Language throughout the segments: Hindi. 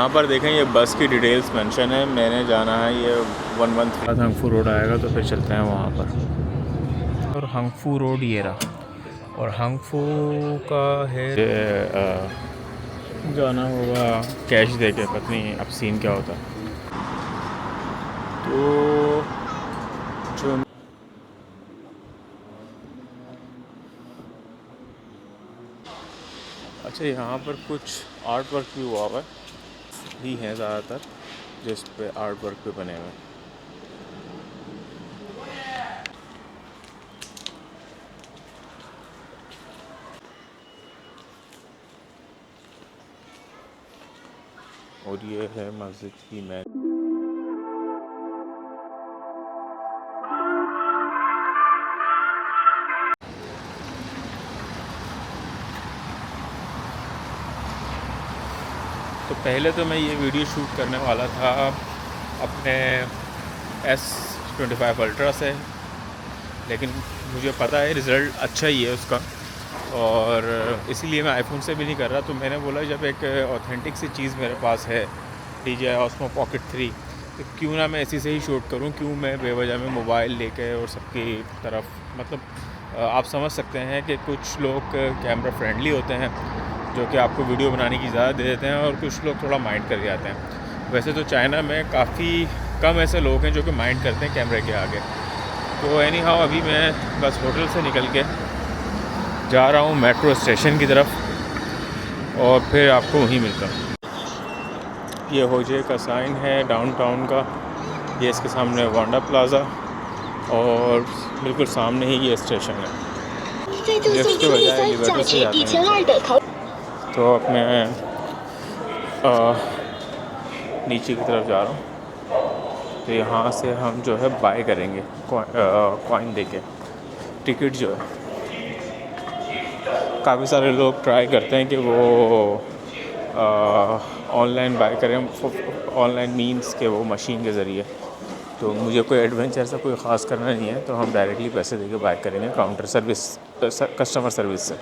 यहाँ पर देखें ये बस की डिटेल्स मेंशन है। मैंने जाना है ये 113 हंगफू रोड आएगा तो फिर चलते हैं वहाँ पर। और हंगफू रोड ये रहा और हंगफू का है जाना होगा कैश दे के, पता नहीं अब सीन क्या होता। तो जो अच्छा यहाँ पर कुछ आर्ट वर्क भी हुआ हुआ ही है ज़्यादातर, जिस पे आर्ट वर्क भी बने हुए हैं। और ये है मस्जिद की मैट। तो पहले तो मैं ये वीडियो शूट करने वाला था अपने S25 अल्ट्रा से, लेकिन मुझे पता है रिज़ल्ट अच्छा ही है उसका और इसीलिए मैं आईफोन से भी नहीं कर रहा। तो मैंने बोला जब एक ऑथेंटिक सी चीज़ मेरे पास है DJI Osmo Pocket 3, तो क्यों ना मैं इसी से ही शूट करूं, क्यों मैं बेवजह में मोबाइल लेके और सबकी तरफ, मतलब आप समझ सकते हैं कि कुछ लोग कैमरा फ्रेंडली होते हैं जो कि आपको वीडियो बनाने की इजाज़त दे देते हैं और कुछ लोग थोड़ा माइंड कर जाते हैं। वैसे तो चाइना में काफ़ी कम ऐसे लोग हैं जो कि माइंड करते हैं कैमरे के आगे। तो एनी हाउ अभी मैं बस होटल से निकल के जा रहा हूँ मेट्रो स्टेशन की तरफ और फिर आपको वहीं मिलता हूँ। ये होजे का साइन है डाउनटाउन का, ये इसके सामने वांडा प्लाज़ा और बिल्कुल सामने ही ये स्टेशन है। लिफ्ट के बजाय एलिवेटर से जाते हैं। तो अब मैं नीचे की तरफ जा रहा हूँ। तो यहाँ से हम जो है बाय करेंगे कॉइन देके टिकट जो है। काफ़ी सारे लोग ट्राई करते हैं कि वो ऑनलाइन बाय करें, ऑनलाइन मीन्स के वो मशीन के ज़रिए। तो मुझे कोई एडवेंचर सा कोई ख़ास करना नहीं है, तो हम डायरेक्टली पैसे देके बाय करेंगे काउंटर सर्विस, कस्टमर सर्विस से।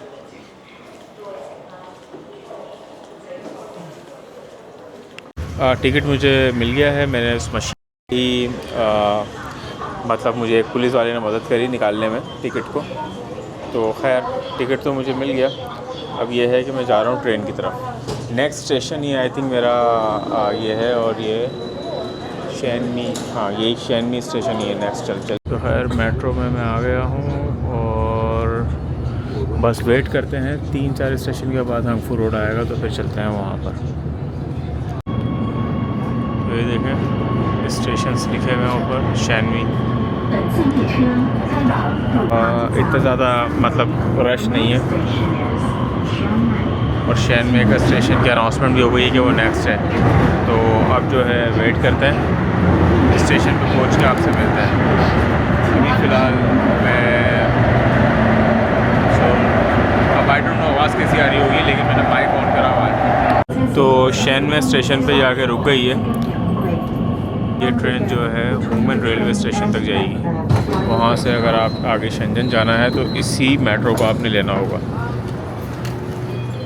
टिकट मुझे मिल गया है। मैंने उस मशीन की मतलब मुझे एक पुलिस वाले ने मदद करी निकालने में टिकट को। तो खैर टिकट तो मुझे मिल गया। अब ये है कि मैं जा रहा हूँ ट्रेन की तरफ। नेक्स्ट स्टेशन ये आई थिंक मेरा ये है और ये शैनमी, हाँ यही शैनमी स्टेशन ही है नेक्स्ट। चल तो खैर मेट्रो में मैं आ गया हूँ और बस वेट करते हैं। 3-4 स्टेशन के बाद हंगफू रोड आएगा तो फिर चलते हैं वहाँ पर। तो ये देखें स्टेशंस लिखे हुए हैं ऊपर शैनमी। इतना ज़्यादा मतलब रश नहीं है और शैनमी का स्टेशन की अनाउंसमेंट भी हो गई है कि वो नेक्स्ट है। तो अब जो है वेट करते हैं, स्टेशन पे पहुंच के आपसे मिलते हैं। अभी फ़िलहाल मैं अब आई डोंट नो आवाज़ कैसी आ रही होगी, लेकिन मैंने माइक ऑन करा हुआ है। तो शैनमी स्टेशन पे जाके रुक गई है। ये ट्रेन जो है वुमेन रेलवे स्टेशन तक जाएगी। वहाँ से अगर आप आगे शेंजन जाना है तो इसी मेट्रो को आपने लेना होगा।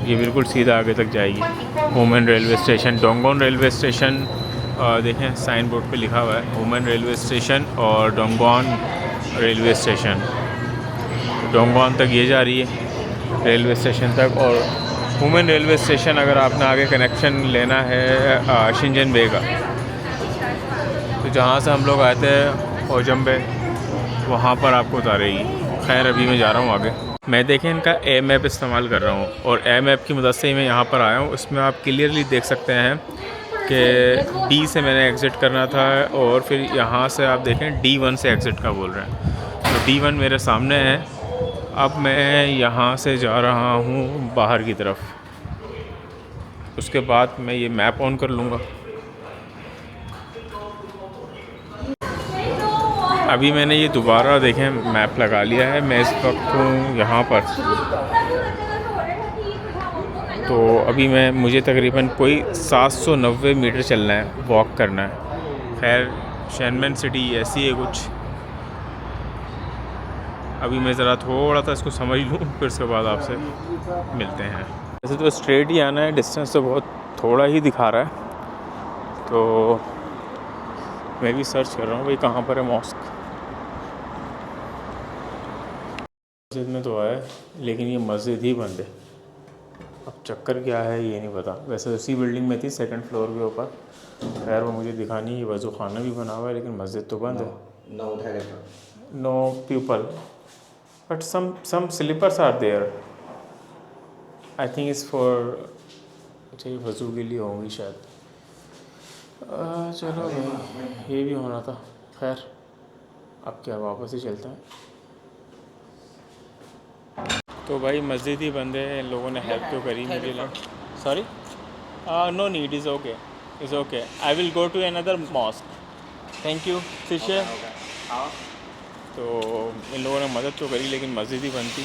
ये बिल्कुल सीधा आगे तक जाएगी। Women railway station, Dongaon railway station, देखें साइन बोर्ड पे लिखा हुआ है वुमेन रेलवे स्टेशन और डोंगोन रेलवे स्टेशन। डोंगोन तक ये जा रही है रेलवे स्टेशन तक। और वुमेन रेलवे स्टेशन अगर आपने आगे कनेक्शन लेना है शिंजन बे का, तो जहाँ से हम लोग आए थे होजम्बे, वहाँ पर आपको उतारेगी। खैर अभी मैं जा रहा हूँ आगे। मैं देखें इनका ए मैप इस्तेमाल कर रहा हूँ और ए मैप की मदद से ही मैं यहाँ पर आया हूँ। इसमें आप क्लियरली देख सकते हैं कि D से मैंने एग्ज़िट करना था और फिर यहाँ से आप देखें D1 से एग्ज़िट का बोल रहे हैं। तो D1 मेरे सामने है। अब मैं यहाँ से जा रहा हूँ बाहर की तरफ। उसके बाद मैं ये मैप ऑन कर लूँगा। अभी मैंने ये दोबारा देखें मैप लगा लिया है। मैं इस वक्त हूँ यहाँ पर। तो अभी मुझे तकरीबन कोई 790 मीटर चलना है, वॉक करना है। खैर शैनमेन सिटी ऐसी है कुछ। अभी मैं ज़रा थोड़ा सा इसको समझ लूँ, फिर उसके बाद आपसे मिलते हैं। वैसे तो स्ट्रेट ही आना है, डिस्टेंस तो बहुत थोड़ा ही दिखा रहा है, तो मैं भी सर्च कर रहा हूँ भाई कहाँ पर है मॉस्क। मस्जिद में तो है लेकिन ये मस्जिद ही बंद है। अब चक्कर क्या है ये नहीं पता। वैसे उसी बिल्डिंग में थी, सेकंड फ्लोर के ऊपर। खैर वो मुझे दिखानी है। वज़ू खाना भी बना हुआ है लेकिन मस्जिद तो बंद है। No people but some sleepers are there. I think is for अच्छा वज़ू के लिए होंगी शायद। चलो भाई ये भी होना था। खैर अब क्या वापस ही चलता है। तो भाई मस्जिद ही बंद है। इन लोगों ने हेल्प तो करी मुझे ना। Sorry no need is okay is okay. I will go to another mosque. Thank you शिष्य। तो इन लोगों ने मदद तो करी लेकिन मस्जिद ही बंद थी।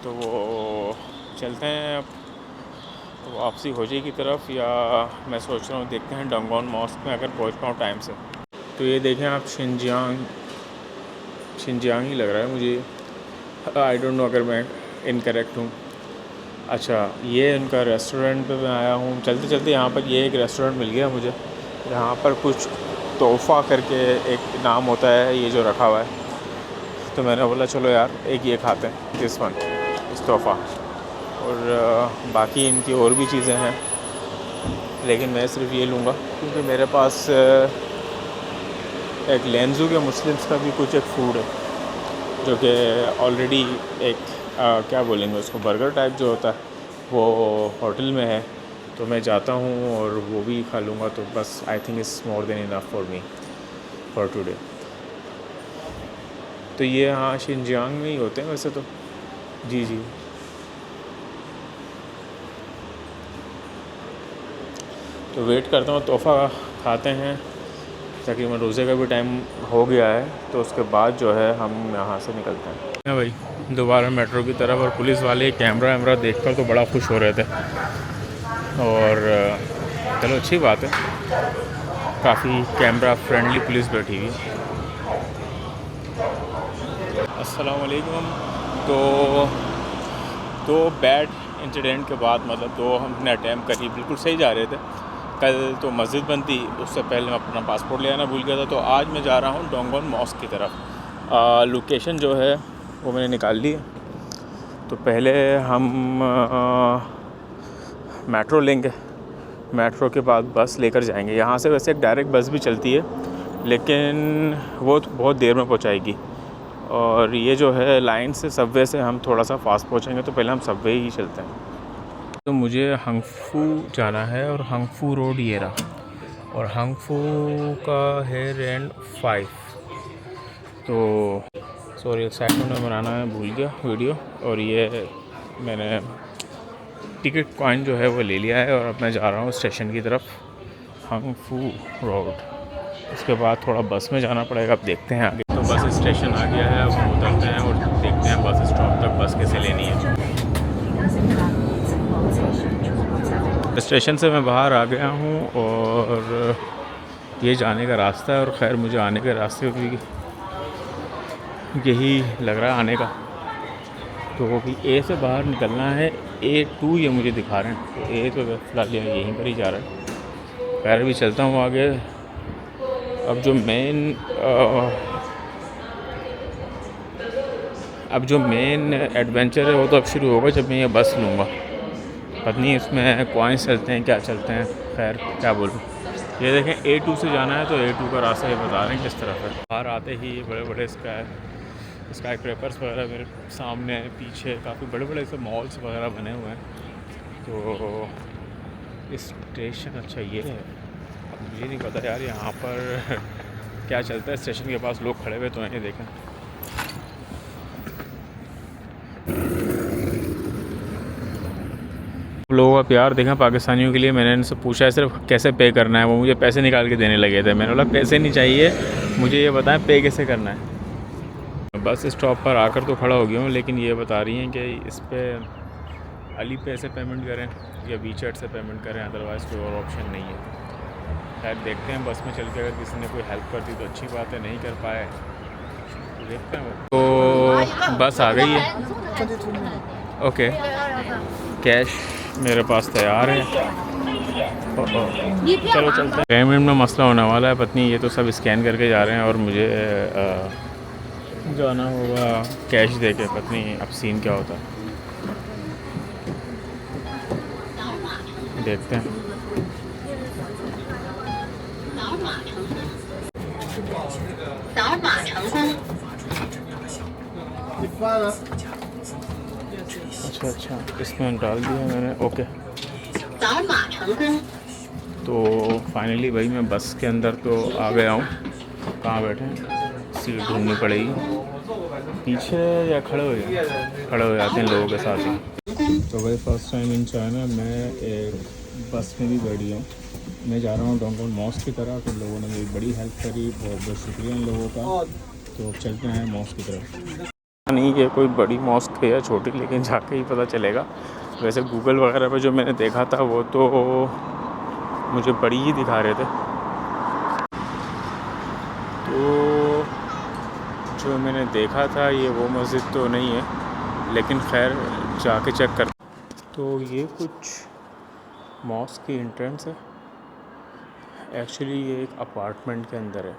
तो वो चलते हैं अब वापसी होजे की तरफ, या मैं सोच रहा हूँ देखते हैं डंगोन मॉस्क में अगर पहुँच पाऊँ टाइम से। तो ये देखें आप शिनजियांग ही लग रहा है मुझे। आई डोंट नो अगर मैं इनकरेक्ट हूँ। अच्छा ये उनका रेस्टोरेंट पे मैं आया हूँ। चलते चलते यहाँ पर ये एक रेस्टोरेंट मिल गया मुझे। यहाँ पर कुछ तोहफ़ा करके एक नाम होता है ये जो रखा हुआ है। तो मैंने बोला चलो यार एक ये खाते हैं, दिस वन, इस तोहफ़ा। और बाकी इनकी और भी चीज़ें हैं लेकिन मैं सिर्फ ये लूँगा क्योंकि मेरे पास एक लेंजू के मुस्लिम्स का भी कुछ एक फ़ूड है जो कि ऑलरेडी एक क्या बोलेंगे उसको, बर्गर टाइप जो होता है वो होटल में है। तो मैं जाता हूँ और वो भी खा लूँगा। तो बस I think it's more than enough for me for today. तो ये हाँ शिनजियांग में ही होते हैं वैसे तो। जी जी तो वेट करता हूँ, तोहफ़ा खाते हैं ताकि मैं रोज़े का भी टाइम हो गया है। तो उसके बाद जो है हम यहाँ से निकलते हैं भाई दोबारा मेट्रो की तरफ। और पुलिस वाले कैमरा वैमरा देखकर तो बड़ा खुश हो रहे थे। और चलो अच्छी बात है, काफ़ी कैमरा फ्रेंडली पुलिस बैठी हुई है। अस्सलाम वालेकुम। तो बैड इंसिडेंट के बाद मतलब दो हमने अटैम्प्ट करी, बिल्कुल सही जा रहे थे। कल तो मस्जिद बंद थी, उससे पहले मैं अपना पासपोर्ट ले आना भूल गया था। तो आज मैं जा रहा हूँ डोंगोन मॉस्क की तरफ। लोकेशन जो है वो मैंने निकाल ली है। तो पहले हम मेट्रो लेंगे, मेट्रो के बाद बस लेकर जाएंगे। यहाँ से वैसे एक डायरेक्ट बस भी चलती है लेकिन वो बहुत देर में पहुँचाएगी। और ये जो है लाइन से सबवे से हम थोड़ा सा फास्ट पहुँचेंगे। तो पहले हम सबवे ही चलते हैं। तो मुझे हंगफू जाना है और हंगफू रोड ये रहा। और हंगफू का है रेंट 5। तो सॉरी सेकंड में बनाना है भूल गया वीडियो। और ये मैंने टिकट कॉइन जो है वो ले लिया है और अब मैं जा रहा हूँ स्टेशन की तरफ, हंगफू रोड। उसके बाद थोड़ा बस में जाना पड़ेगा, अब देखते हैं आगे। तो बस स्टेशन आ गया है, अब उतरते हैं और देखते हैं बस स्टॉप तक बस कैसे लेनी है। स्टेशन से मैं बाहर आ गया हूँ और ये जाने का रास्ता है। और ख़ैर मुझे आने के रास्ते भी यही लग रहा है आने का। तो भी ए से बाहर निकलना है, A2 ये मुझे दिखा रहे हैं। तो ए तो फिलहाल यहीं पर ही जा रहा है। खैर भी चलता हूँ आगे। अब जो मेन एडवेंचर है वो तो अब शुरू होगा जब मैं ये बस लूँगा। पता नहीं इसमें कॉइन्स चलते हैं क्या चलते हैं, खैर क्या बोलूँ। ये देखें A2 से जाना है तो A2 का रास्ता ये बता रहे हैं किस तरफ है। बाहर आते ही बड़े बड़े स्काई क्रेपर्स वगैरह मेरे सामने पीछे काफ़ी बड़े बड़े से मॉल्स वगैरह बने हुए हैं। तो स्टेशन अच्छा ये है, अब मुझे नहीं पता यार यहाँ पर क्या चलता है। स्टेशन के पास लोग खड़े हुए तो हैं, देखें। लोगों का प्यार देखें पाकिस्तानियों के लिए। मैंने इनसे पूछा है सिर्फ कैसे पे करना है, वो मुझे पैसे निकाल के देने लगे थे। मैंने बोला पैसे नहीं चाहिए, मुझे ये बताएं पे कैसे करना है। बस स्टॉप पर आकर तो खड़ा हो गया हूँ लेकिन ये बता रही हैं कि इस पर अली पे से पेमेंट करें या वीचैट से पेमेंट करें, अदरवाइज़ कोई और ऑप्शन नहीं है। शायद देखते हैं बस में चल के अगर किसी ने कोई हेल्प कर दी तो अच्छी बात है, नहीं कर पाए तो देखते हैं। तो बस आ गई है। ओके कैश मेरे पास तैयार है। चलो चलते हैं। पेमेंट में मसला होने वाला है, पत्नी ये तो सब स्कैन करके जा रहे हैं और मुझे जाना होगा कैश दे के। पत्नी अब सीन क्या होता है देखते हैं। अच्छा इसमें डाल दिया मैंने, ओके। तो फाइनली भाई मैं बस के अंदर तो आ गया हूँ। कहाँ बैठे हैं, सीट ढूंढनी पड़ेगी। पीछे या खड़े हो जाते हैं लोगों के साथ ही। तो भाई फर्स्ट टाइम इन चाइना मैं एक बस में भी बैठी हूँ। मैं जा रहा हूँ डोंगोंग मॉस्क की तरफ। तो लोगों ने मेरी बड़ी हेल्प करी, बहुत बहुत शुक्रिया इन लोगों का। तो चलते हैं मॉस्क की तरफ। नहीं ये कोई बड़ी मॉस्क है या छोटी, लेकिन जाके ही पता चलेगा। वैसे गूगल वगैरह पे जो मैंने देखा था वो तो मुझे बड़ी ही दिखा रहे थे। तो जो मैंने देखा था ये वो मस्जिद तो नहीं है, लेकिन खैर जाके चेक कर। तो ये कुछ मॉस्क की एंट्रेंस है। एक्चुअली ये एक अपार्टमेंट के अंदर है।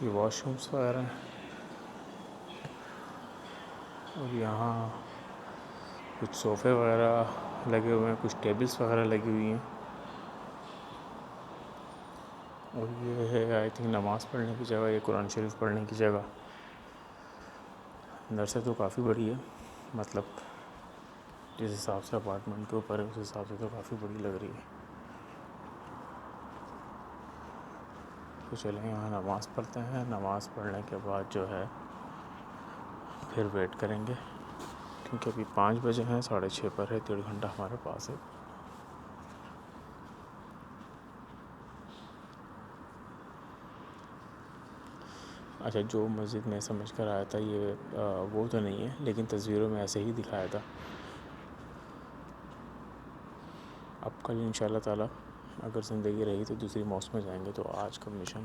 ये वॉशरूम्स वगैरह हैं और यहाँ कुछ सोफ़े वगैरह लगे हुए हैं, कुछ टेबल्स वगैरह लगी हुई हैं। और ये है आई थिंक नमाज़ पढ़ने की जगह या कुरान शरीफ पढ़ने की जगह। अंदर से तो काफ़ी बड़ी है, मतलब जिस हिसाब से अपार्टमेंट के ऊपर है उस हिसाब से तो काफ़ी बड़ी लग रही है। तो चलें यहाँ नमाज़ पढ़ते हैं। नमाज़ पढ़ने के बाद जो है फिर वेट करेंगे, क्योंकि अभी 5 बजे हैं, 6:30 पर है, 1.5 घंटा हमारे पास है। अच्छा, जो मस्जिद में समझ कर आया था ये वो तो नहीं है, लेकिन तस्वीरों में ऐसे ही दिखाया था। अब कल इंशाल्लाह ताला अगर ज़िंदगी रही तो दूसरी मॉस्क में जाएंगे। तो आज का मिशन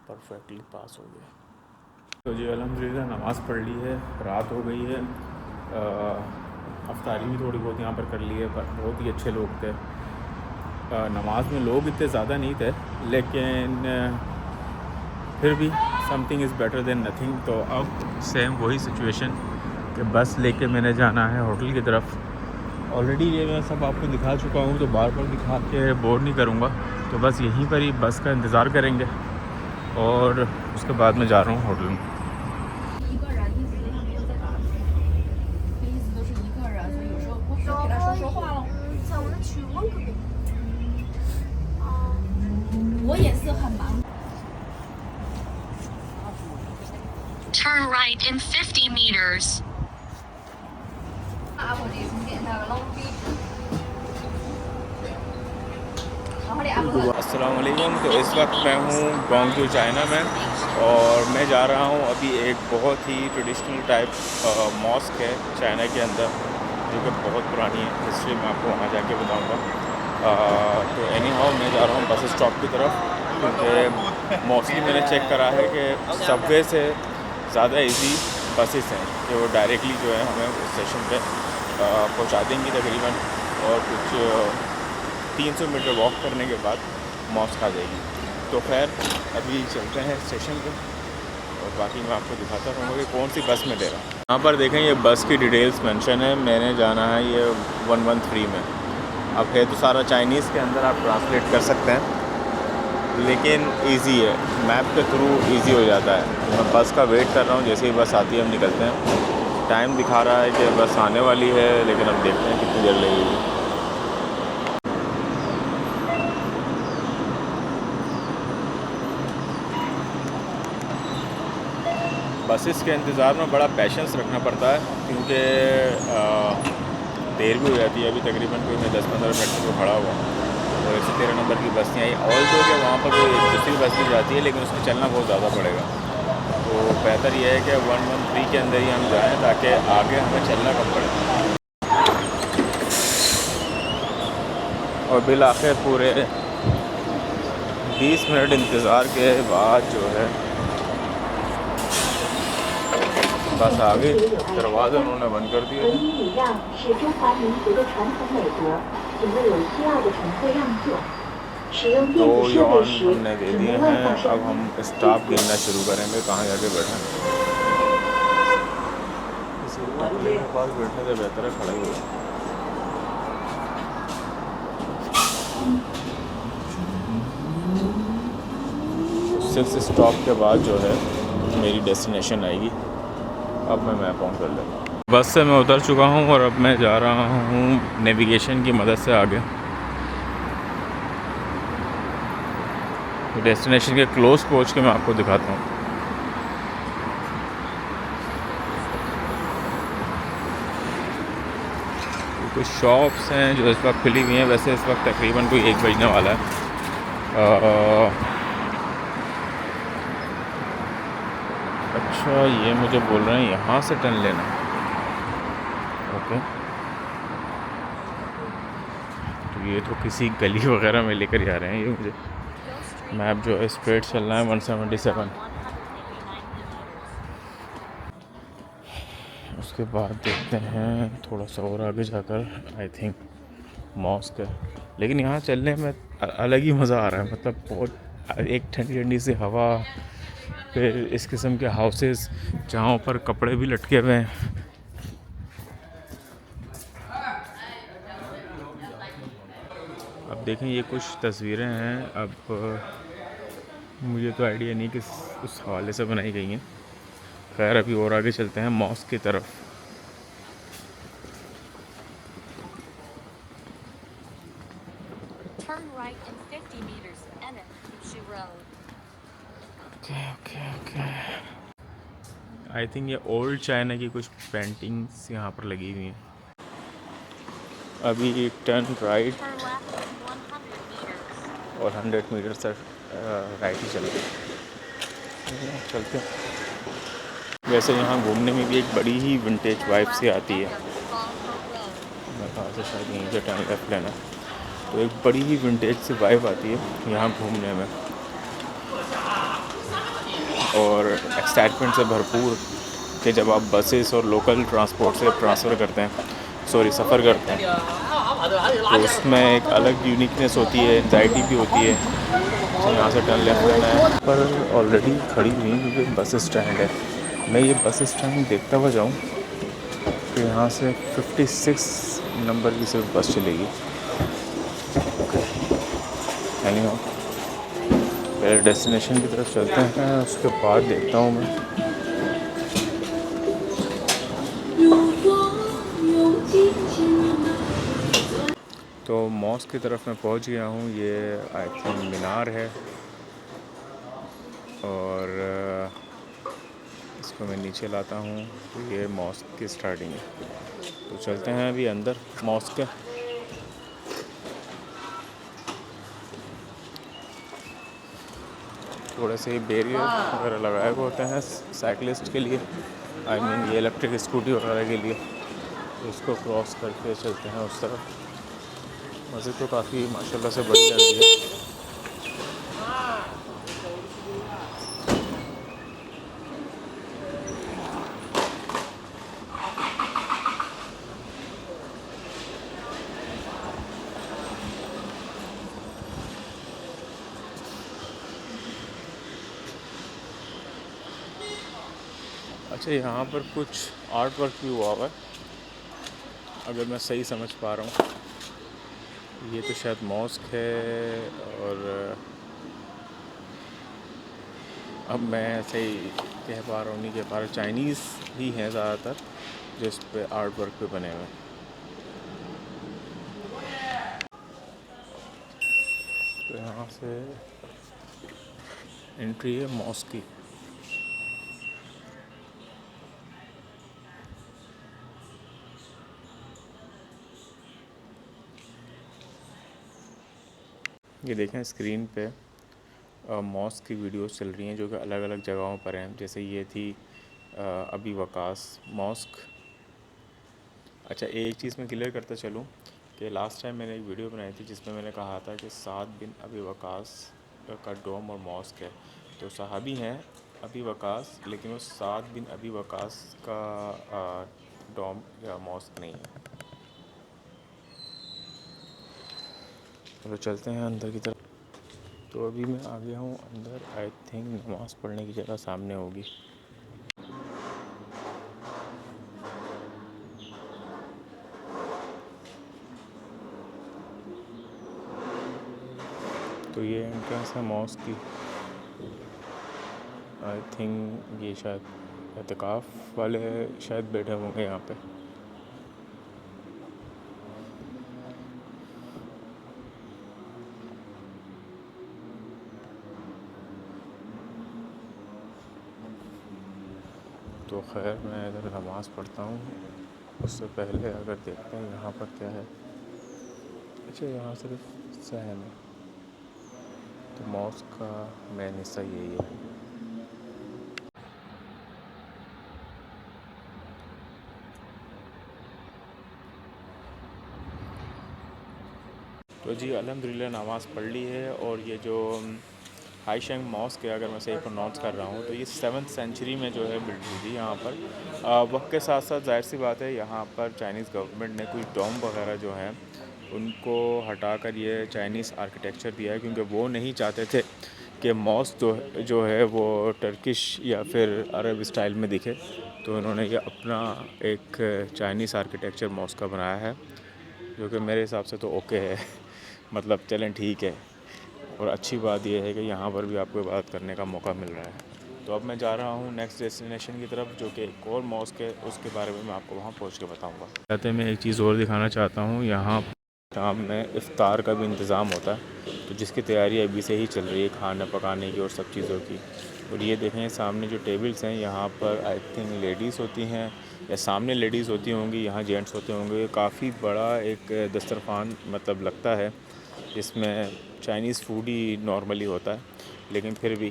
परफेक्टली पास हो गया। तो जी अल्हम्दुलिल्लाह नमाज़ पढ़ ली है, रात हो गई है। अफ्तारी भी थोड़ी बहुत यहाँ पर कर ली है, पर बहुत ही अच्छे लोग थे। नमाज में लोग इतने ज़्यादा नहीं थे, लेकिन फिर भी something is better than nothing. तो अब सेम वही सिचुएशन कि बस लेके मैंने जाना है होटल की तरफ। ऑलरेडी ये मैं सब आपको दिखा चुका हूँ, तो बार बार दिखा के बोर नहीं करूँगा। तो बस यहीं पर ही बस का इंतज़ार करेंगे और उसके बाद मैं जा रहा हूँ होटल में। Turn right in 50 meters. अस्सलाम वालेकुम। तो इस वक्त मैं हूँ ग्वांगजू चाइना में, और मैं जा रहा हूँ अभी एक बहुत ही ट्रेडिशनल टाइप मॉस्क है चाइना के अंदर, जो कि बहुत पुरानी है। हिस्ट्री में आपको वहाँ जाके बताऊँगा। तो एनी हाउ मैं जा रहा हूँ बस स्टॉप की तरफ, क्योंकि मोस्टली मैंने चेक करा है कि सबवे से ज़्यादा इजी बसेस हैं कि वो डायरेक्टली जो है हमें स्टेशन पे पहुंचा देंगी तकरीबन, और कुछ 300 मीटर वॉक करने के बाद मॉस्क आ जाएगी। तो खैर अभी चलते हैं स्टेशन पे, और बाकी मैं आपको दिखाता रहूँगा कि कौन सी बस में दे रहा हूँ। यहाँ पर देखें ये बस की डिटेल्स मेंशन है। मैंने जाना है ये 113 में। अब है तो सारा चाइनीज़ के अंदर, आप ट्रांसलेट कर सकते हैं, लेकिन इजी है, मैप के थ्रू इजी हो जाता है। मैं बस का वेट कर रहा हूँ, जैसे ही बस आती है हम निकलते हैं। टाइम दिखा रहा है कि बस आने वाली है, लेकिन अब देखते हैं कितनी देर लगेगी। बसेस के इंतज़ार में बड़ा पेशेंस रखना पड़ता है, क्योंकि देर भी हो जाती है। अभी तकरीबन कोई मैं 10-15 मिनट से खड़ा हुआ, और 113 नंबर की बस नहीं आई। ऑल दो कि वहाँ पर कोई दूसरी बस भी जाती है, लेकिन उसमें चलना बहुत ज़्यादा पड़ेगा। तो बेहतर यह है कि 113 के अंदर ही हम जाएँ, ताकि आगे हमें चलना कम पड़े। और बिल आखिर पूरे 20 मिनट इंतज़ार के बाद जो है बस आ गए, दरवाज़ा उन्होंने बंद कर दिया। 和您一样是中华民族的传统美德，请为有需要的乘客让座。使用电 2 子设备 युआन 时， हमने दे 请 दिए 不外 हैं। 放 अब 声 हम 音。 स्टॉप गिनना शुरू करेंगे कहाँ जाके बैठे। किसी होटल के पास बैठने से बेहतर है खड़ा ही हो। 6 स्टॉप के बाद जो है मेरी डेस्टिनेशन आएगी। अब मैं मैप ऑन कर लेता। बस से मैं उतर चुका हूँ और अब मैं जा रहा हूँ नेविगेशन की मदद से आगे। डेस्टिनेशन के क्लोज पहुँच के मैं आपको दिखाता हूँ। कुछ शॉप्स हैं जो इस वक्त खुली हुई हैं। वैसे इस वक्त तकरीबन कोई 1 बजने वाला है। अच्छा, ये मुझे बोल रहे हैं यहाँ से टर्न लेना। ओके, तो ये तो किसी गली वगैरह में लेकर जा रहे हैं। ये मुझे मैप जो है स्ट्रेट चलना है 177। उसके बाद देखते हैं थोड़ा सा और आगे जाकर आई थिंक मॉस्क है। लेकिन यहाँ चलने में अलग ही मज़ा आ रहा है। मतलब बहुत एक ठंडी ठंडी सी हवा, फिर इस किस्म के हाउसेस जहाँ ऊपर कपड़े भी लटके हुए हैं। अब देखें ये कुछ तस्वीरें हैं। अब मुझे तो आइडिया नहीं किस उस हवाले से बनाई गई हैं। खैर अभी और आगे चलते हैं मॉस्क की तरफ। Turn right in 50 meters. Enter Wuxi Road. Okay I think ये ओल्ड चाइना की कुछ पेंटिंग्स यहाँ पर लगी हुई हैं। अभी turn right Turn left in 100 meters. और 100 मीटर तक राइट ही चलते हैं। वैसे यहाँ घूमने में भी एक बड़ी ही विंटेज वाइब सी आती है। मैं कहाँ से शायद यहीं से टर्न लेफ्ट लेना, तो एक बड़ी ही विंटेज सी वाइब आती है यहाँ घूमने में और एक्साइटमेंट से भरपूर कि जब आप बसेस और लोकल ट्रांसपोर्ट से सफ़र करते हैं तो उसमें एक अलग यूनिकनेस होती है, एंजाइटी भी होती है। तो यहाँ से टर्न लेफ्ट लेना है। पर ऑलरेडी खड़ी हुई क्योंकि बस स्टैंड है। मैं ये बस स्टैंड देखता हुआ जाऊँ कि यहाँ से 56 नंबर की सिर्फ बस चलेगी। एनीहाउ पहले डेस्टिनेशन की तरफ चलते हैं, उसके बाद देखता हूँ मैं। तो मॉस्क की तरफ मैं पहुँच गया हूँ। ये आई थिंक मीनार है और इसको मैं नीचे लाता हूँ तो ये मॉस्क की स्टार्टिंग है। तो चलते हैं अभी अंदर मॉस्क के। थोड़े से बैरियर वगैरह लगाए हुए होते हैं साइकिलिस्ट के लिए, आई मीन ये इलेक्ट्रिक स्कूटी वगैरह के लिए। तो इसको क्रॉस करके चलते हैं उस तरफ। मस्जिद तो काफ़ी माशाल्लाह से बड़ी लग रही है। अच्छा, यहाँ पर कुछ आर्ट वर्क भी हुआ है अगर मैं सही समझ पा रहा हूँ। ये तो शायद मॉस्क है और अब मैं सही कह पा रहा हूँ नहीं कह पा रहा, चाइनीज़ ही हैं ज़्यादातर जो इस पे आर्ट वर्क पे बने हुए हैं। तो यहाँ से एंट्री है मॉस्क की। ये देखें स्क्रीन पे मॉस्क की वीडियोस चल रही हैं जो कि अलग अलग जगहों पर हैं। जैसे ये थी अभी वकास मॉस्क। अच्छा, एक चीज़ मैं क्लियर करता चलूँ कि लास्ट टाइम मैंने एक वीडियो बनाई थी जिसमें मैंने कहा था कि 7 बिन अभी वकास का डोम और मॉस्क है। तो सहाबी हैं अबी वकास, लेकिन वो साद बिन अबी वकास का डॉम या मॉस्क नहीं है। चलो चलते हैं अंदर की तरफ। तो अभी मैं आ गया हूँ अंदर। आई थिंक नमाज़ पढ़ने की जगह सामने होगी। तो ये एंट्रेंस है मॉस्क की। आई थिंक ये शायद एतकाफ़ वाले शायद बैठे होंगे यहाँ पे। तो खैर मैं इधर नमाज़ पढ़ता हूँ, उससे पहले अगर देखते हैं यहाँ पर क्या है। अच्छा, यहाँ सिर्फ सहन है। तो मॉस्क का मेन हिस्सा यही है। तो जी अल्हम्दुलिल्लाह नमाज़ पढ़ ली है। और ये जो हाई शैंग मॉस्क है, अगर मैं सही प्रोनाउंस कर रहा हूँ, तो ये 7th सेंचुरी में जो है बिल्ड हुई थी यहाँ पर। वक्त के साथ साथ जाहिर सी बात है यहाँ पर चाइनीज़ गवर्नमेंट ने कुछ डोम वगैरह जो हैं उनको हटाकर ये चाइनीज़ आर्किटेक्चर दिया है, क्योंकि वो नहीं चाहते थे कि मॉस्क जो है वो टर्किश या फिर अरब स्टाइल में दिखे। तो उन्होंने ये अपना एक चाइनीज़ आर्किटेक्चर मॉस्क का बनाया है, जो कि मेरे हिसाब से तो ओके है। मतलब चलें ठीक है। और अच्छी बात यह है कि यहाँ पर भी आपको इबादत करने का मौका मिल रहा है। तो अब मैं जा रहा हूँ नेक्स्ट डेस्टिनेशन की तरफ, जो कि एक और मॉस्क है, उसके बारे में मैं आपको वहाँ पहुँच के बताऊँगा। कहते मैं एक चीज़ और दिखाना चाहता हूँ। यहाँ शाम में इफ़्तार का भी इंतज़ाम होता है, तो जिसकी तैयारी अभी से ही चल रही है खाना पकाने की और सब चीज़ों की। और ये देखें सामने जो टेबल्स हैं, यहाँ पर आई थिंक लेडीज़ होती हैं, या सामने लेडीज़ होती होंगी, यहाँ जेंट्स होते होंगे। काफ़ी बड़ा एक दस्तरखान मतलब लगता है, जिसमें चाइनीज़ फूड ही नॉर्मली होता है, लेकिन फिर भी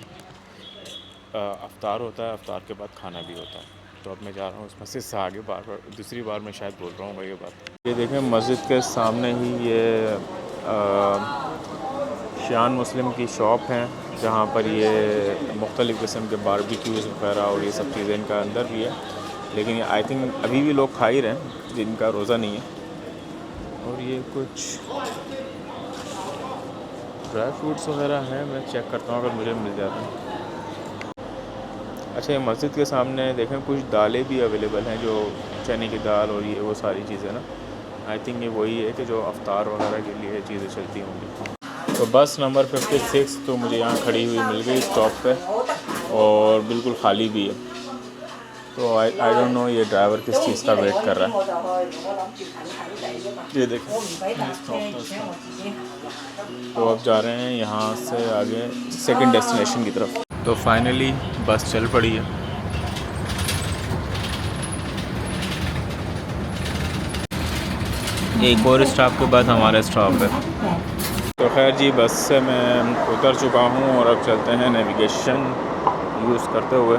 अफ्तार होता है, अफ्तार के बाद खाना भी होता है। तो अब मैं जा रहा हूँ इस मस्जिद से आगे। बार बार दूसरी बार मैं शायद बोल रहा हूँ ये बात। ये देखें मस्जिद के सामने ही ये शान मुस्लिम की शॉप है, जहाँ पर ये मुख्तलिफ़ किस्म के बारबेक्यूज़ वगैरह और ये सब चीज़ें इनका अंदर भी है। लेकिन आई थिंक अभी भी लोग खा ही रहे हैं जिनका रोज़ा नहीं है। और ये कुछ ड्राई फ्रूट्स वगैरह हैं, मैं चेक करता हूँ अगर मुझे मिल जाता है। अच्छा, ये मस्जिद के सामने देखें कुछ दालें भी अवेलेबल हैं, जो चने की दाल और ये वो सारी चीज़ें ना। आई थिंक ये वही है कि जो अफ्तार वगैरह के लिए चीज़ें चलती होंगी। तो बस नंबर 56 तो मुझे यहाँ खड़ी हुई मिल गई स्टॉप पे, और बिल्कुल ख़ाली भी है। तो आई डोंट नो ये ड्राइवर किस चीज़ का वेट कर रहा है। ये देखें ये स्टॉप था उसका। तो अब जा रहे हैं यहाँ से आगे सेकंड डेस्टिनेशन की तरफ। तो फाइनली बस चल पड़ी है। एक और स्टॉप के बाद हमारा स्टॉप है। तो खैर जी, बस से मैं उतर चुका हूँ और अब चलते हैं नेविगेशन यूज़ करते हुए।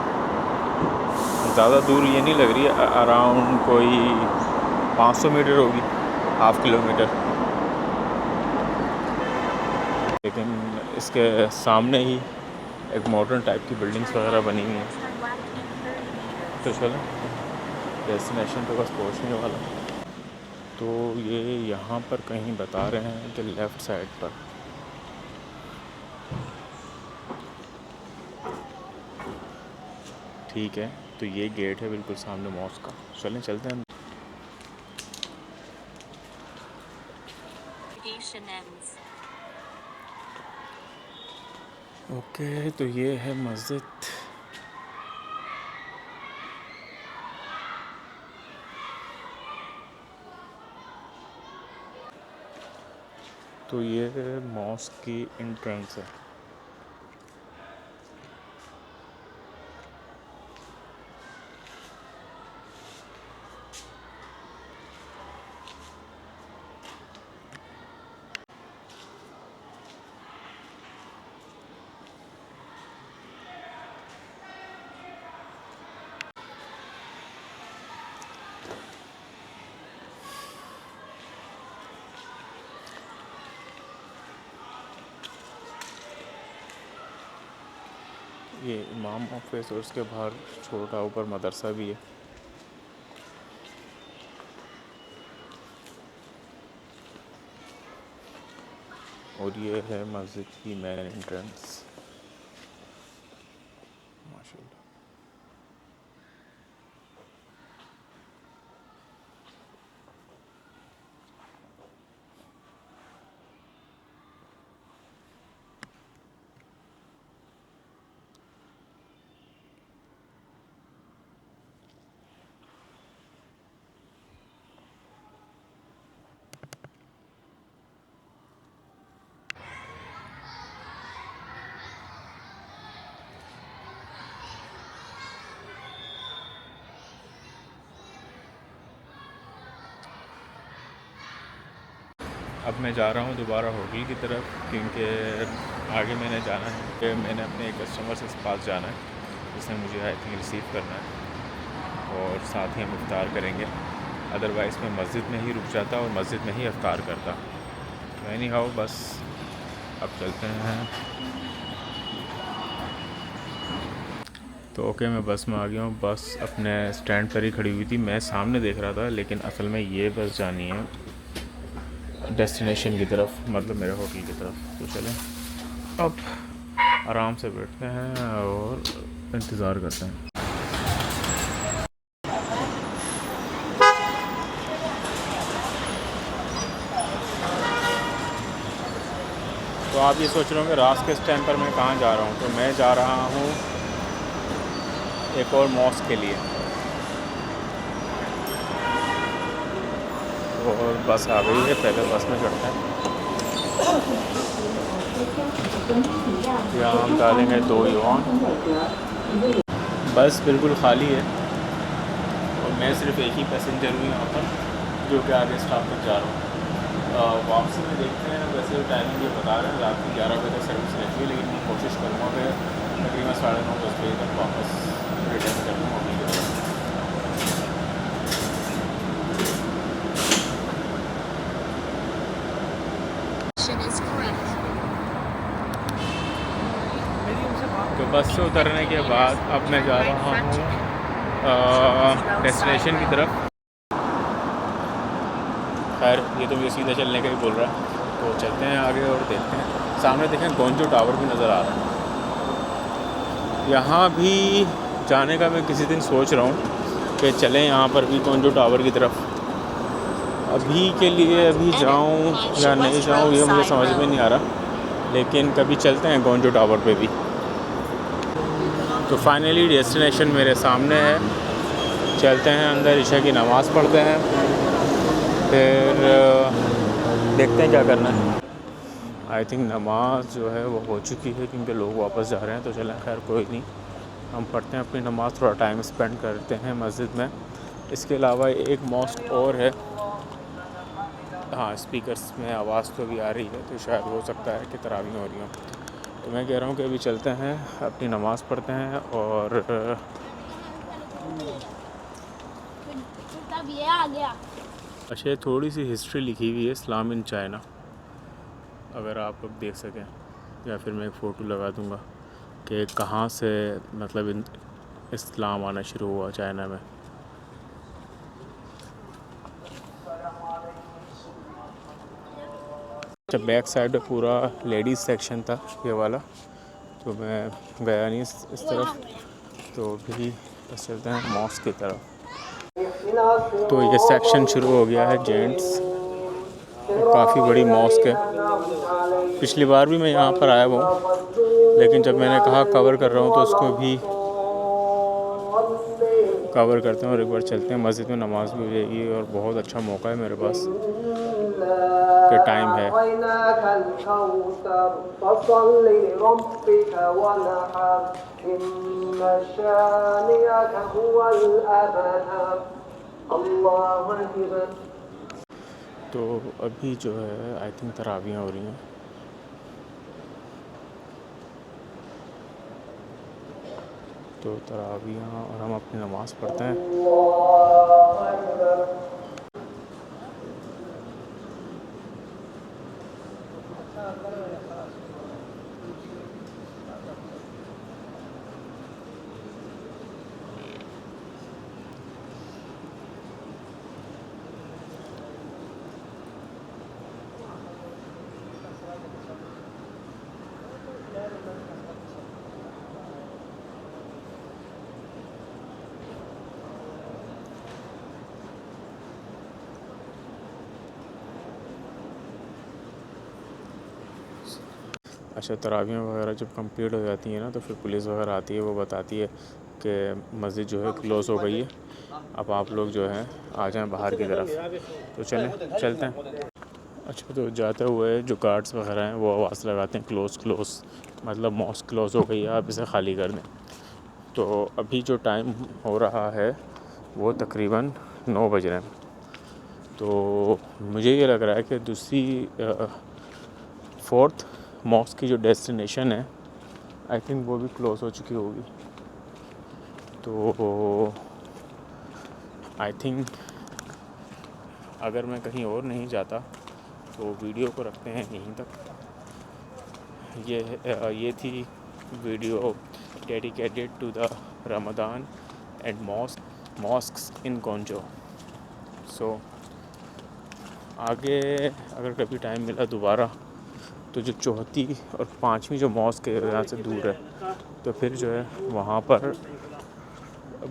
ज़्यादा दूर ये नहीं लग रही है, अराउंड कोई 500 मीटर होगी, हाफ़ किलोमीटर। लेकिन इसके सामने ही एक मॉडर्न टाइप की बिल्डिंग्स वगैरह बनी हुई हैं। तो चलो डेस्टिनेशन पे बस पहुँचने वाला। तो ये यहाँ पर कहीं बता रहे हैं कि लेफ़्ट साइड पर। ठीक है, तो ये गेट है बिल्कुल सामने मॉस्क का। चलें चलते हैं। ओके, तो ये है मस्जिद। तो ये मॉस्क की एंट्रेंस है। ये इमाम ऑफिस और उसके बाहर छोटा ऊपर मदरसा भी है। और ये है मस्जिद की मेन एंट्रेंस माशाल्लाह। अब मैं जा रहा हूँ दोबारा होटल की तरफ, क्योंकि आगे मैंने जाना है कि मैंने अपने एक कस्टमर से पास जाना है जिसने मुझे आई थिंक रिसीव करना है, और साथ ही हम इफ्तार करेंगे। अदरवाइज़ मैं मस्जिद में ही रुक जाता और मस्जिद में ही इफ्तार करता। तो एनी हाउ बस अब चलते हैं। तो ओके, मैं बस में आ गया हूँ। बस अपने स्टैंड पर ही खड़ी हुई थी, मैं सामने देख रहा था, लेकिन असल में ये बस जानी है डेस्टिनेशन की तरफ, मतलब मेरे होटल की तरफ। तो चलें अब आराम से बैठते हैं और इंतज़ार करते हैं। तो आप ये सोच रहे होंगे रात के इस टाइम पर मैं कहाँ जा रहा हूँ। तो मैं जा रहा हूँ एक और मॉस्क के लिए, और बस आ गई है। पहले बस में चढ़ते हैं। यहाँ हम डालेंगे 2 युआन। बस बिल्कुल खाली है और मैं सिर्फ एक ही पैसेंजर हूँ यहाँ पर, जो कि आगे स्टॉप तक जा रहा हूँ। वापसी में देखते हैं। वैसे टाइमिंग ये बता रहे हैं रात की 11 बजे तक सर्विस रहती है, लेकिन मैं कोशिश करूँगा कि तकरीबन 9:30-10 बजे तक वापस रिटर्न कर लूँ अपनी तरफ। तो बस से उतरने के बाद अब मैं जा रहा हूँ डेस्टिनेशन की तरफ। खैर ये तो मुझे सीधा चलने का ही बोल रहा है, तो चलते हैं आगे और देखते हैं। सामने देखें गोंजो टावर भी नज़र आ रहा है। यहाँ भी जाने का मैं किसी दिन सोच रहा हूँ कि चलें यहाँ पर भी गोंजो टावर की तरफ। अभी के लिए अभी जाऊँ या नहीं जाऊँ ये मुझे समझ में नहीं आ रहा, लेकिन कभी चलते हैं गोंजो टावर पे भी। तो फाइनली डेस्टिनेशन मेरे सामने है। चलते हैं अंदर, इशा की नमाज़ पढ़ते हैं, फिर देखते हैं क्या करना है। आई थिंक नमाज जो है वो हो चुकी है, क्योंकि लोग वापस जा रहे हैं। तो चलें, खैर कोई नहीं, हम पढ़ते हैं अपनी नमाज़, थोड़ा टाइम स्पेंड करते हैं मस्जिद में। इसके अलावा एक मॉस्क और है। हाँ, स्पीकर्स में आवाज़ तो भी आ रही है, तो शायद हो सकता है कि तरावी हो रही हो। तो मैं कह रहा हूँ कि अभी चलते हैं, अपनी नमाज़ पढ़ते हैं। और ये आ गया। अच्छा, थोड़ी सी हिस्ट्री लिखी हुई है इस्लाम इन चाइना, अगर आप लोग देख सकें, या फिर मैं एक फ़ोटो लगा दूंगा कि कहाँ से मतलब इस्लाम आना शुरू हुआ चाइना में। जब बैक साइड पे पूरा लेडीज़ सेक्शन था ये वाला, तो मैं गया नहीं इस तरफ। तो भी बस चलते हैं मॉस्क की तरफ। तो ये सेक्शन शुरू हो गया है जेंट्स, काफ़ी बड़ी मॉस्क है। पिछली बार भी मैं यहाँ पर आया हुआ हूँ, लेकिन जब मैंने कहा कवर कर रहा हूँ तो उसको भी कवर करते हैं और एक बार चलते हैं। मस्जिद में नमाज़ भी हो जाएगी और बहुत अच्छा मौका है मेरे पास कि टाइम है। तो अभी जो है आई थिंक तरावियाँ हो रही हैं। तो तरावियाँ और हम अपनी नमाज़ पढ़ते हैं। अच्छा, तरावियाँ वगैरह जब कंप्लीट हो जाती हैं ना तो फिर पुलिस वगैरह आती है, वो बताती है कि मस्जिद जो है क्लोज़ हो गई है, अब आप लोग जो हैं आ जाएं बाहर की तरफ। तो चलते हैं। अच्छा, तो जाते हुए जो गार्ड्स वगैरह हैं वो आवाज़ लगाते हैं क्लोज़, मतलब मॉस्क क्लोज़ हो गई है, आप इसे खाली कर दें। तो अभी जो टाइम हो रहा है वो तकरीबन 9 बज रहे हैं। तो मुझे ये लग रहा है कि दूसरी 4th मॉस्क की जो डेस्टिनेशन है आई थिंक वो भी क्लोज़ हो चुकी होगी। तो आई थिंक अगर मैं कहीं और नहीं जाता तो वीडियो को रखते हैं यहीं तक। ये थी video dedicated to the Ramzan and mosques in गोंजो। सो आगे अगर कभी टाइम मिला दोबारा तो जो 4थी और 5वीं जो मॉस्क है यहाँ से दूर है, तो फिर जो है वहाँ पर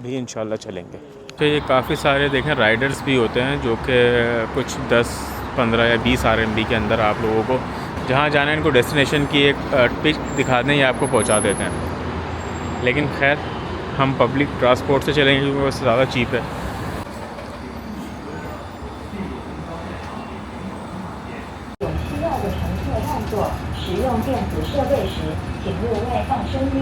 भी इंशाल्लाह चलेंगे। तो ये काफ़ी सारे देखें राइडर्स भी होते हैं जो कि कुछ 10, 15 या 20 RMB के अंदर आप लोगों को जहाँ जाना है इनको डेस्टिनेशन की एक पिक दिखा दें या आपको पहुँचा देते हैं। लेकिन खैर हम पब्लिक ट्रांसपोर्ट से चलेंगे क्योंकि वो ज़्यादा चीप है। 有需要的乘客让座，使用电子设备时，请勿外放声音。